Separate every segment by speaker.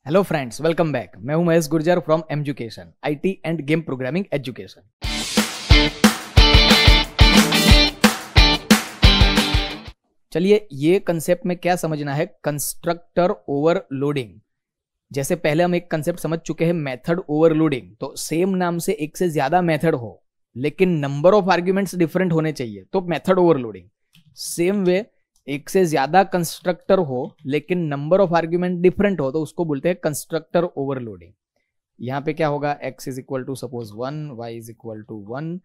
Speaker 1: Hello friends, welcome back. मैं हूं Mahesh Gurjar from education IT end game programming education. चलिए, ये कंसेप्ट में क्या समझना है, कंस्ट्रक्टर ओवरलोडिंग। जैसे पहले हम एक कंसेप्ट समझ चुके हैं, मेथड ओवरलोडिंग। तो सेम नाम से एक से ज्यादा मेथड हो लेकिन नंबर ऑफ आर्ग्यूमेंट्स डिफरेंट होने चाहिए तो मेथड ओवरलोडिंग। सेम वे एक से ज्यादा कंस्ट्रक्टर हो लेकिन नंबर ऑफ आर्ग्यूमेंट डिफरेंट हो तो उसको बोलते हैं कंस्ट्रक्टर ओवरलोडिंग। यहां पे क्या होगा, x is equal to suppose 1, y is equal to 1,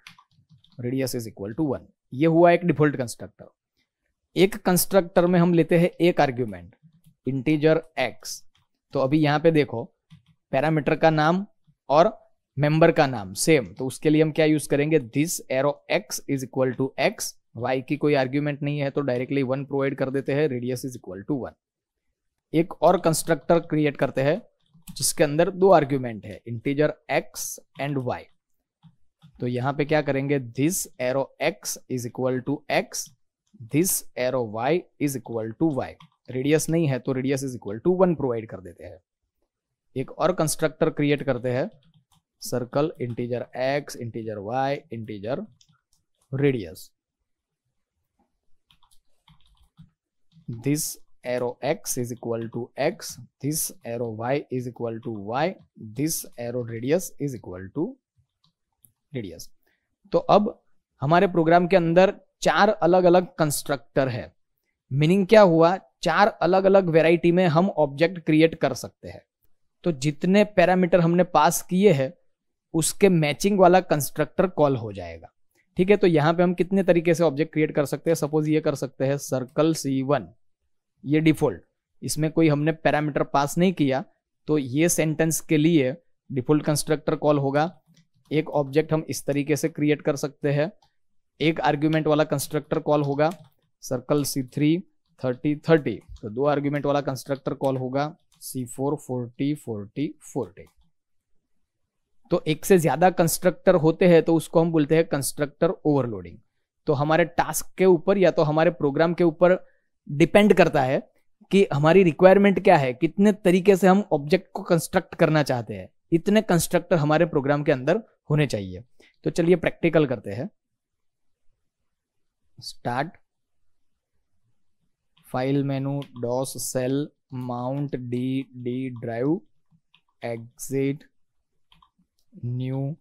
Speaker 1: radius is equal to 1। ये हुआ एक डिफॉल्ट कंस्ट्रक्टर। एक कंस्ट्रक्टर में हम लेते हैं एक आर्ग्यूमेंट इंटीजर x। तो अभी यहां पे देखो, पैरामीटर का नाम और मेंबर का नाम सेम, तो उसके लिए हम क्या यूज करेंगे, this arrow x is equal to x। y की कोई आर्ग्यूमेंट नहीं है तो डायरेक्टली 1 प्रोवाइड कर देते हैं, रेडियस इज इक्वल टू 1। एक और कंस्ट्रक्टर क्रिएट करते हैं जिसके अंदर दो आर्ग्यूमेंट है, इंटीजर x एंड y। तो यहां पे क्या करेंगे, this arrow x is equal to x, this arrow y is equal to y। Radius नहीं है तो radius is equal to 1 provide कर देते हैं। एक और कंस्ट्रक्टर क्रिएट करते हैं, circle integer x, integer y, integer radius. This arrow x is equal to x, this arrow y is equal to y, this arrow radius is equal to radius। तो अब हमारे प्रोग्राम के अंदर चार अलग अलग कंस्ट्रक्टर है। मीनिंग क्या हुआ, चार अलग अलग वेराइटी में हम ऑब्जेक्ट क्रिएट कर सकते हैं। तो जितने पैरामीटर हमने पास किए हैं उसके मैचिंग वाला कंस्ट्रक्टर कॉल हो जाएगा। ठीक है, तो यहां पे हम कितने तरीके से ऑब्जेक्ट क्रिएट कर सकते हैं। सपोज ये कर सकते हैं सर्कल C1, ये डिफॉल्ट, इसमें कोई हमने पैरामीटर पास नहीं किया तो ये सेंटेंस के लिए डिफॉल्ट कंस्ट्रक्टर कॉल होगा। एक ऑब्जेक्ट हम इस तरीके से क्रिएट कर सकते हैं, एक आर्ग्यूमेंट वाला कंस्ट्रक्टर कॉल होगा सर्कल C3 30 30, तो दो आर्ग्यूमेंट वाला कंस्ट्रक्टर कॉल होगा C4 40 40 40। तो एक से ज्यादा कंस्ट्रक्टर होते हैं तो उसको हम बोलते हैं कंस्ट्रक्टर ओवरलोडिंग। तो हमारे टास्क के ऊपर या तो हमारे प्रोग्राम के ऊपर डिपेंड करता है कि हमारी रिक्वायरमेंट क्या है, कितने तरीके से हम ऑब्जेक्ट को कंस्ट्रक्ट करना चाहते हैं, इतने कंस्ट्रक्टर हमारे प्रोग्राम के अंदर होने चाहिए। तो चलिए प्रैक्टिकल करते हैं। Start, file menu, DOS shell, mount D drive, exit, new,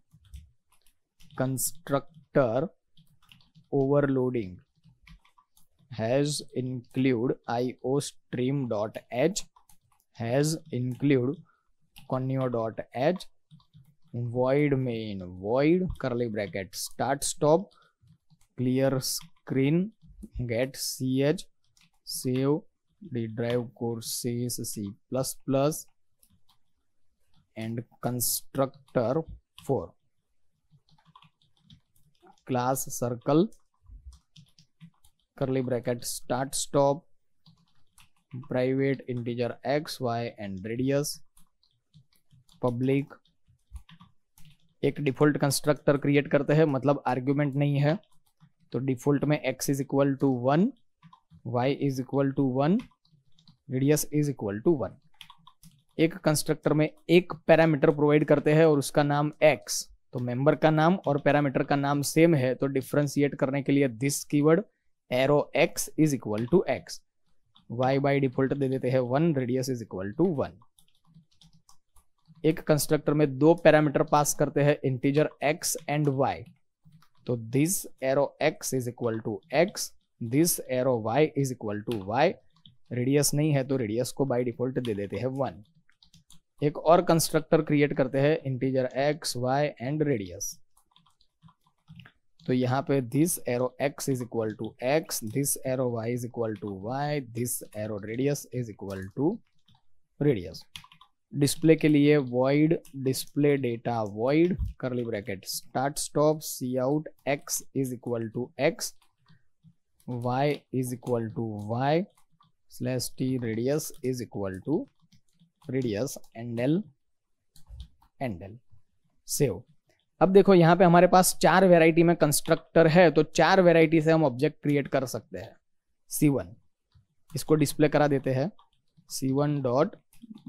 Speaker 1: constructor overloading has include iostream.h, has include conio.h, void main, void curly bracket start stop, clear screen, get ch, save the drive courses C++, and constructor 4, class circle curly bracket start stop, private integer x y and radius, public। एक default constructor create करते हैं, मतलब argument नहीं है तो default में x is equal to 1, y is equal to 1, radius is equal to 1। एक constructor में एक पैरामीटर प्रोवाइड करते हैं और उसका नाम x, तो मेंबर का नाम और पैरामीटर का नाम सेम है तो डिफरेंशिएट करने के लिए this keyword arrow x is equal to x, y by default दे देते हैं 1, रेडियस इज इक्वल टू 1। एक कंस्ट्रक्टर में दो पैरामीटर पास करते हैं, इंटीजर x एंड y। तो this arrow x is equal to x, this arrow y is equal to y। Radius नहीं है तो रेडियस को बाई डिफॉल्ट दे देते हैं 1। एक और कंस्ट्रक्टर क्रिएट करते हैं, integer x y and radius. तो यहाँ पे this arrow x is equal to x, this arrow y is equal to y, this arrow radius is equal to radius. Display के लिए void display data void curly bracket start stop, cout x is equal to x, y is equal to y slash t, radius is equal to radius, endl save. अब देखो यहाँ पे हमारे पास चार variety में constructor है तो चार वेराइटी से हम ऑब्जेक्ट क्रिएट कर सकते हैं। C1 इसको डिस्प्ले करा देते हैं, C1 dot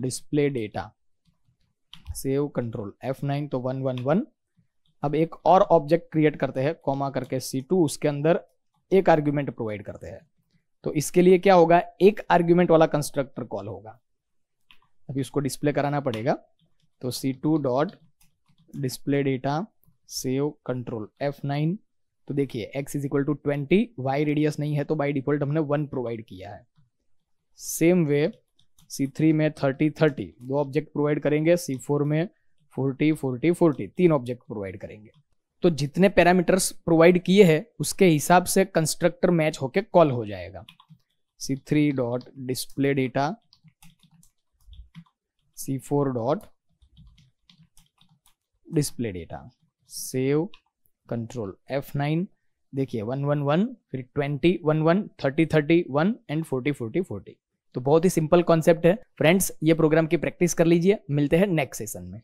Speaker 1: display data save control F9 तो 111। अब एक और ऑब्जेक्ट क्रिएट करते हैं कॉमा करके C2, उसके अंदर एक आर्ग्यूमेंट प्रोवाइड करते हैं। तो इसके लिए क्या होगा, एक आर्ग्यूमेंट वाला कंस्ट्रक्टर कॉल होगा। अभी उसको डिस्प्ले कराना पड़ेगा। तो C2 dot display data save control F9। तो देखिए x is equal to 20, y radius नहीं है तो बाय डिफॉल्ट हमने 1 प्रोवाइड किया है। सेम वे C3 में 30 30 दो ऑब्जेक्ट प्रोवाइड करेंगे, C4 में 40 40 40 तीन ऑब्जेक्ट प्रोवाइड करेंगे। तो जितने पैरामीटर्स प्रोवाइड किए हैं उसके हिसाब से कंस्ट्रक्टर मैच होके कॉल हो जाएगा। C3 dot display data C4 dot display data save control F9। देखिए 111, फिर 20 11, 30 30 1 एंड 40 40 40। तो बहुत ही सिंपल कॉन्सेप्ट है फ्रेंड्स, ये प्रोग्राम की प्रैक्टिस कर लीजिए। मिलते हैं नेक्स्ट सेशन में।